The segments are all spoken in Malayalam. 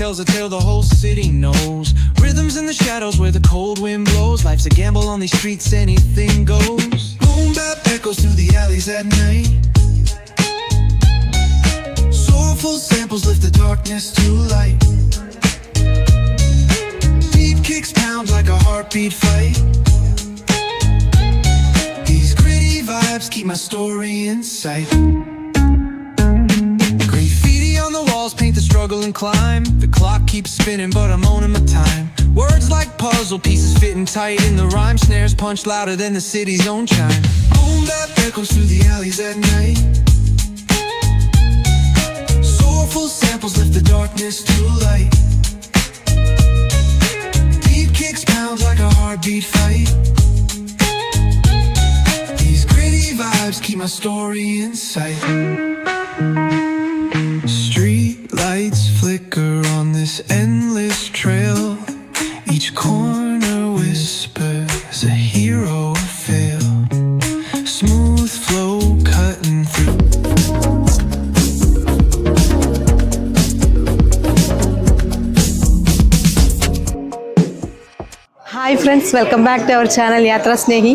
tells a tale the whole city knows. Rhythms in the shadows where the cold wind blows. Life's a gamble on these streets, anything goes. Boom bap echoes through the alleys at night. Soulful samples lift the darkness to light. Beat kicks pound like a heartbeat fight. These gritty vibes keep my story in sight. Graffiti on the walls paint the struggle and climb. The clock keeps spinning but I'm owning my time. Words like puzzle pieces fitting tight in the rhyme. Snares punch louder than the city's own chime. Boom bap echoes through the alleys at night. Soulful samples lift the darkness to light. Beat kicks pounds like a heartbeat fight. These gritty vibes keep my story in sight. Street lights flicker on this endless trail. Each corner whispers a hero fail. Smooth flow cutting through. Hi friends, welcome back to our channel Yathra Snehi.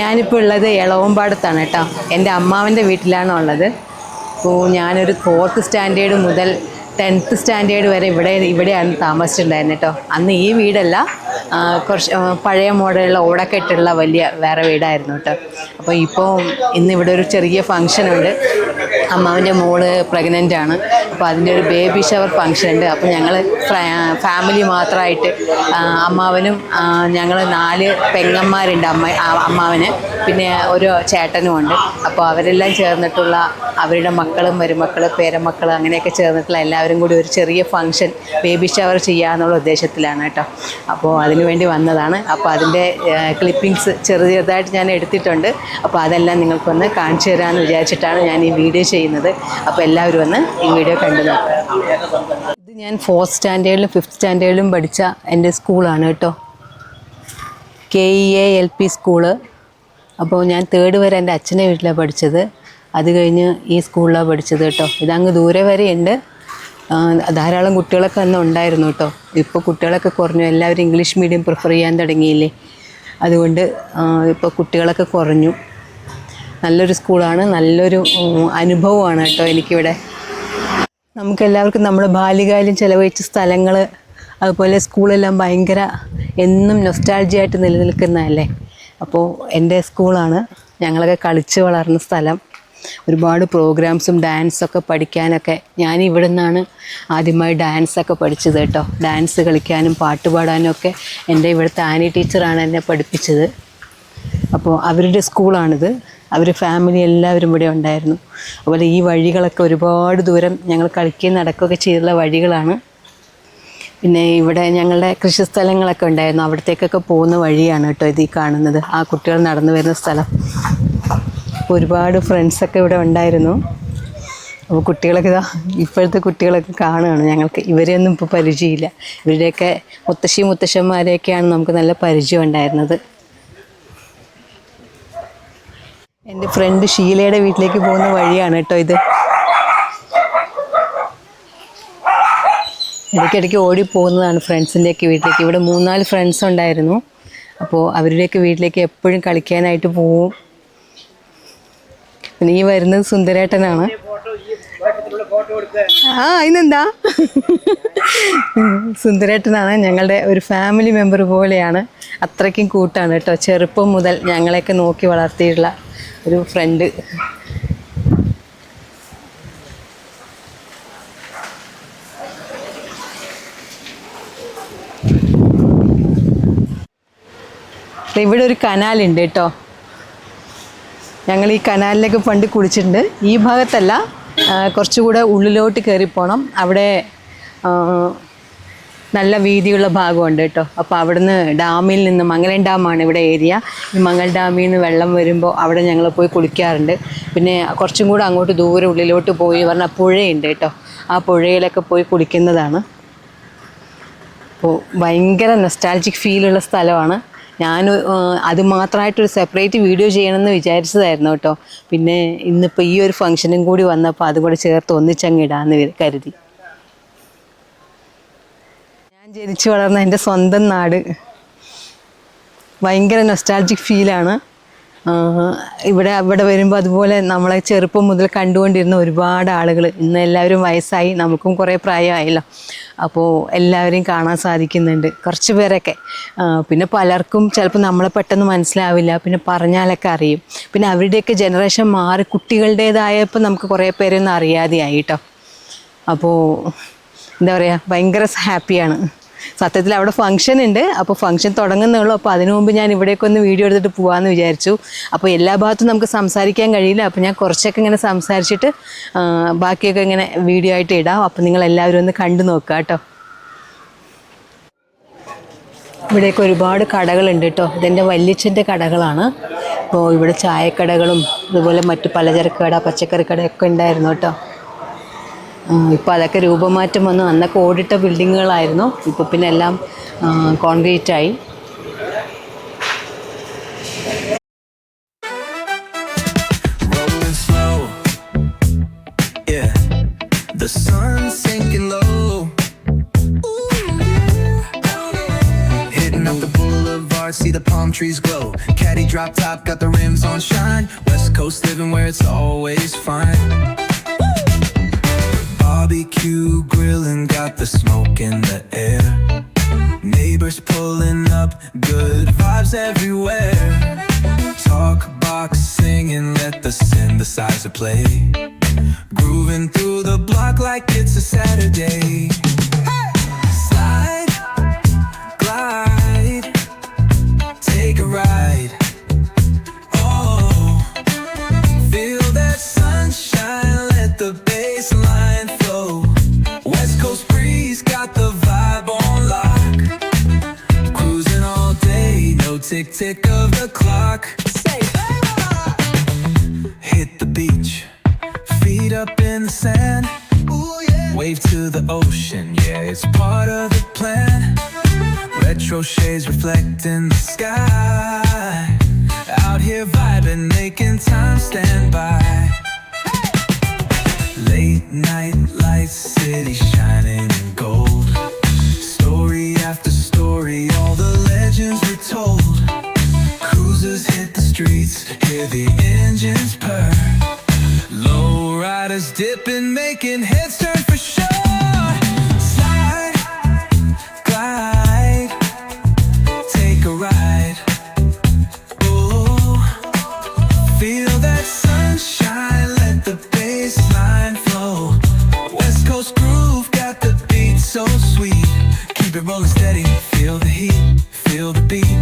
ഞാനിപ്പോൾ ഉള്ളത് എളവമ്പാടത്താണ് കേട്ടോ. എൻ്റെ അമ്മാവൻ്റെ വീട്ടിലാണ് ഉള്ളത്. അപ്പോൾ ഞാനൊരു 4th സ്റ്റാൻഡേർഡ് മുതൽ 10th സ്റ്റാൻഡേർഡ് വരെ ഇവിടെയാണ് താമസിച്ചിട്ടുണ്ടായിരുന്നത് കേട്ടോ. അന്ന് ഈ വീടല്ല, കുറച്ച് പഴയ മോഡലുള്ള ഓടക്കെട്ടുള്ള വലിയ വേറെ വീടായിരുന്നു കേട്ടോ. അപ്പോൾ ഇന്ന് ഇവിടെ ഒരു ചെറിയ ഫംഗ്ഷനുണ്ട്. അമ്മാവൻ്റെ മോള് പ്രഗ്നൻ്റ് ആണ്. അപ്പോൾ അതിൻ്റെ ഒരു ബേബി ഷവർ ഫംഗ്ഷൻ ഉണ്ട്. അപ്പോൾ ഞങ്ങൾ ഫാമിലി മാത്രമായിട്ട് അമ്മാവനും ഞങ്ങൾ 4 പെങ്ങന്മാരുണ്ട് അമ്മാവന്, പിന്നെ ഒരു ചേട്ടനും ഉണ്ട്. അപ്പോൾ അവരെല്ലാം ചേർന്നിട്ടുള്ള അവരുടെ മക്കളും മരുമക്കൾ പേരമക്കൾ അങ്ങനെയൊക്കെ ചേർന്നിട്ടുള്ള എല്ലാവരും കൂടി ഒരു ചെറിയ ഫംഗ്ഷൻ ബേബി ഷവർ ചെയ്യാമെന്നുള്ള ഉദ്ദേശത്തിലാണ് കേട്ടോ. അപ്പോൾ അതിനു വേണ്ടി വന്നതാണ്. അപ്പോൾ അതിൻ്റെ ക്ലിപ്പിങ്സ് ചെറുതായിട്ട് ഞാൻ എടുത്തിട്ടുണ്ട്. അപ്പോൾ അതെല്ലാം നിങ്ങൾക്കൊന്ന് കാണിച്ചു തരാമെന്ന് വിചാരിച്ചിട്ടാണ് ഞാൻ ഈ വീഡിയോ ചെയ്യുന്നത്. അപ്പോൾ എല്ലാവരും ഒന്ന് ഈ വീഡിയോ കണ്ടു നോക്കാം. ഇത് ഞാൻ 4th സ്റ്റാൻഡേർഡിലും 5th സ്റ്റാൻഡേർഡിലും പഠിച്ച എൻ്റെ സ്കൂളാണ് കേട്ടോ. KEA LP school. അപ്പോൾ ഞാൻ 3rd വരെ എൻ്റെ അച്ഛൻ്റെ വീട്ടിലാണ് പഠിച്ചത്. അത് കഴിഞ്ഞ് ഈ സ്കൂളിലാണ് പഠിച്ചത് കേട്ടോ. ഇതങ്ങ് ദൂരെ വരെ ഉണ്ട്. ധാരാളം കുട്ടികളൊക്കെ അന്ന് ഉണ്ടായിരുന്നു കേട്ടോ. ഇപ്പോൾ കുട്ടികളൊക്കെ കുറഞ്ഞു. എല്ലാവരും ഇംഗ്ലീഷ് മീഡിയം പ്രിഫർ ചെയ്യാൻ തുടങ്ങിയില്ലേ. അതുകൊണ്ട് ഇപ്പോൾ കുട്ടികളൊക്കെ കുറഞ്ഞു. നല്ലൊരു സ്കൂളാണ്, നല്ലൊരു അനുഭവമാണ് കേട്ടോ എനിക്കിവിടെ. നമുക്കെല്ലാവർക്കും നമ്മുടെ ബാല്യകാലം ചിലവഴിച്ച സ്ഥലങ്ങൾ, അതുപോലെ സ്കൂളെല്ലാം ഭയങ്കര എന്നും നൊസ്റ്റാൾജിയായിട്ട് നിലനിൽക്കുന്നതല്ലേ. അപ്പോൾ എൻ്റെ സ്കൂളാണ്, ഞങ്ങളൊക്കെ കളിച്ച് വളർന്ന സ്ഥലം. ഒരുപാട് പ്രോഗ്രാംസും ഡാൻസൊക്കെ പഠിക്കാനൊക്കെ ഞാൻ ഇവിടെ നിന്നാണ് ആദ്യമായി ഡാൻസൊക്കെ പഠിച്ചത് കേട്ടോ. ഡാൻസ് കളിക്കാനും പാട്ട് പാടാനും ഒക്കെ എൻ്റെ ഇവിടുത്തെ ആനി ടീച്ചറാണ് എന്നെ പഠിപ്പിച്ചത്. അപ്പോൾ അവരുടെ സ്കൂളാണിത്. അവർ ഫാമിലി എല്ലാവരും ഇവിടെ ഉണ്ടായിരുന്നു. അതുപോലെ ഈ വഴികളൊക്കെ ഒരുപാട് ദൂരം ഞങ്ങൾ കളിക്കുകയും നടക്കുകയൊക്കെ ചെയ്തുള്ള വഴികളാണ്. പിന്നെ ഇവിടെ ഞങ്ങളുടെ കൃഷിസ്ഥലങ്ങളൊക്കെ ഉണ്ടായിരുന്നു. അവിടത്തേക്കൊക്കെ പോകുന്ന വഴിയാണ് കേട്ടോ ഇത് ഈ കാണുന്നത്. ആ കുട്ടികൾ നടന്നു വരുന്ന സ്ഥലം. ഒരുപാട് ഫ്രണ്ട്സൊക്കെ ഇവിടെ ഉണ്ടായിരുന്നു. അപ്പോൾ കുട്ടികളൊക്കെ ഇപ്പോഴത്തെ കുട്ടികളൊക്കെ കാണുകയാണ്. ഞങ്ങൾക്ക് ഇവരെയൊന്നും ഇപ്പോൾ പരിചയമില്ല. ഇവരുടെയൊക്കെ മുത്തശ്ശന്മാരെയൊക്കെയാണ് നമുക്ക് നല്ല പരിചയം ഉണ്ടായിരുന്നത്. എൻ്റെ ഫ്രണ്ട് ഷീലയുടെ വീട്ടിലേക്ക് പോകുന്ന വഴിയാണ് കേട്ടോ ഇത്. ഇടയ്ക്കിടയ്ക്ക് ഓടിപ്പോകുന്നതാണ് ഫ്രണ്ട്സിൻ്റെയൊക്കെ വീട്ടിലേക്ക്. ഇവിടെ 3-4 ഫ്രണ്ട്സ് ഉണ്ടായിരുന്നു. അപ്പോൾ അവരുടെയൊക്കെ വീട്ടിലേക്ക് എപ്പോഴും കളിക്കാനായിട്ട് പോവും. പിന്നെ ഈ വരുന്നത് സുന്ദരേട്ടനാണ്. ഇന്നെന്താ സുന്ദരേട്ടനാണ്. ഞങ്ങളുടെ ഒരു ഫാമിലി മെമ്പർ പോലെയാണ്. അത്രയ്ക്കും കൂട്ടാണ് കേട്ടോ. ചെറുപ്പം മുതൽ ഞങ്ങളെയൊക്കെ നോക്കി വളർത്തിയിട്ടുള്ള ഒരു ഫ്രണ്ട്. ഇവിടെ ഒരു കനാലുണ്ട് കേട്ടോ. ഞങ്ങൾ ഈ കനാലിലേക്ക് പണ്ട് കുളിച്ചിട്ടുണ്ട്. ഈ ഭാഗത്തല്ല, കുറച്ചുകൂടെ ഉള്ളിലോട്ട് കയറിപ്പോണം. അവിടെ നല്ല വീതിയുള്ള ഭാഗമുണ്ട് കേട്ടോ. അപ്പോൾ അവിടുന്ന് ഡാമിൽ നിന്ന്, മംഗലം ഡാമാണ് ഇവിടെ ഏരിയ. ഈ മംഗൽ ഡാമിൽ നിന്ന് വെള്ളം വരുമ്പോൾ അവിടെ ഞങ്ങൾ പോയി കുളിക്കാറുണ്ട്. പിന്നെ കുറച്ചും കൂടെ അങ്ങോട്ട് ദൂരെ ഉള്ളിലോട്ട് പോയി പറഞ്ഞാൽ പുഴയുണ്ട് കേട്ടോ. ആ പുഴയിലൊക്കെ പോയി കുളിക്കുന്നതാണ്. അപ്പോൾ ഭയങ്കര നൊസ്റ്റാൾജിക് ഫീലുള്ള സ്ഥലമാണ്. ഞാൻ അത് മാത്രമായിട്ടൊരു സെപ്പറേറ്റ് വീഡിയോ ചെയ്യണമെന്ന് വിചാരിച്ചതായിരുന്നു കേട്ടോ. പിന്നെ ഇന്നിപ്പോൾ ഈ ഒരു ഫംഗ്ഷനും കൂടി വന്നപ്പോൾ അതും കൂടെ ചേർത്ത് ഒന്നിച്ചങ്ങ് ഇടാമെന്ന് കരുതി. ജനിച്ചു വളർന്ന എൻ്റെ സ്വന്തം നാട് ഭയങ്കര നൊസ്റ്റാൾജിക് ഫീലാണ്. ഇവിടെ വരുമ്പോൾ അതുപോലെ നമ്മളെ ചെറുപ്പം മുതൽ കണ്ടുകൊണ്ടിരുന്ന ഒരുപാട് ആളുകൾ ഇന്ന് എല്ലാവരും വയസ്സായി, നമുക്കും കുറേ പ്രായമായല്ലോ. അപ്പോൾ എല്ലാവരെയും കാണാൻ സാധിക്കുന്നുണ്ട്, കുറച്ച് പേരൊക്കെ. പിന്നെ പലർക്കും ചിലപ്പോൾ നമ്മളെ പെട്ടെന്ന് മനസ്സിലാവില്ല, പിന്നെ പറഞ്ഞാലൊക്കെ അറിയും. പിന്നെ അവരുടെയൊക്കെ ജനറേഷൻ മാറി കുട്ടികളുടേതായപ്പോൾ നമുക്ക് കുറേ പേരൊന്നും അറിയാതെയായി കേട്ടോ. അപ്പോൾ എന്താ പറയുക, ഭയങ്കര ഹാപ്പിയാണ്. സത്യത്തിൽ അവിടെ ഫംഗ്ഷൻ ഉണ്ട്, അപ്പോൾ ഫംഗ്ഷൻ തുടങ്ങുന്നുള്ളൂ. അപ്പോൾ അതിനു മുമ്പ് ഞാൻ ഇവിടേക്ക് ഒന്ന് വീഡിയോ എടുത്തിട്ട് പോകാമെന്ന് വിചാരിച്ചു. അപ്പോൾ എല്ലാ ഭാഗത്തും നമുക്ക് സംസാരിക്കാൻ കഴിയില്ല, അപ്പോൾ ഞാൻ കുറച്ചൊക്കെ ഇങ്ങനെ സംസാരിച്ചിട്ട് ബാക്കിയൊക്കെ ഇങ്ങനെ വീഡിയോ ആയിട്ട് ഇടാം. അപ്പോൾ നിങ്ങൾ എല്ലാവരും ഒന്ന് കണ്ടു നോക്കുക കേട്ടോ. ഇവിടെയൊക്കെ ഒരുപാട് കടകളുണ്ട് കേട്ടോ. ഇതെൻ്റെ വല്യച്ഛൻ്റെ കടകളാണ്. അപ്പോൾ ഇവിടെ ചായക്കടകളും അതുപോലെ മറ്റു പലചരക്ക് കട, പച്ചക്കറി കടയൊക്കെ ഉണ്ടായിരുന്നു കേട്ടോ. ഇപ്പോൾ അതൊക്കെ രൂപമാറ്റം വന്നു. അന്നൊക്കെ ഓടിട്ട ബിൽഡിങ്ങുകളായിരുന്നു, ഇപ്പോൾ പിന്നെ എല്ലാം കോൺക്രീറ്റായി. The sun sinking low, hitting up the boulevard, see the palm trees glow. Caddy drop top, got the rims on shine. West Coast living where it's always fine. Barbecue grilling, got the smoke in the air. Neighbors pulling up, good vibes everywhere. Talk box singing, let the synthesizer play. Grooving through the block like it's a Saturday. Slide, glide, take a ride. Oh, feel that sunshine, let the bass line flow. West Coast breeze, got the vibe on lock. Cruising all day, no tick tick of the clock. Hit the beach, feet up in the sand. Ooh, yeah. Wave to the ocean, yeah, it's part of the plan. Retro shades reflecting the sky. Out here vibing, making time stand by. Late night lights, city shining in gold. Story after story, all the legends were told. Cruisers hit the streets, hear the engines purr. Low riders dipping, making heads turn for sure. Slide, glide, take a ride. Oh, feel that sunshine, let the bass line flow. West Coast groove, got the beat so sweet. Keep it rolling steady, feel the heat, feel the beat.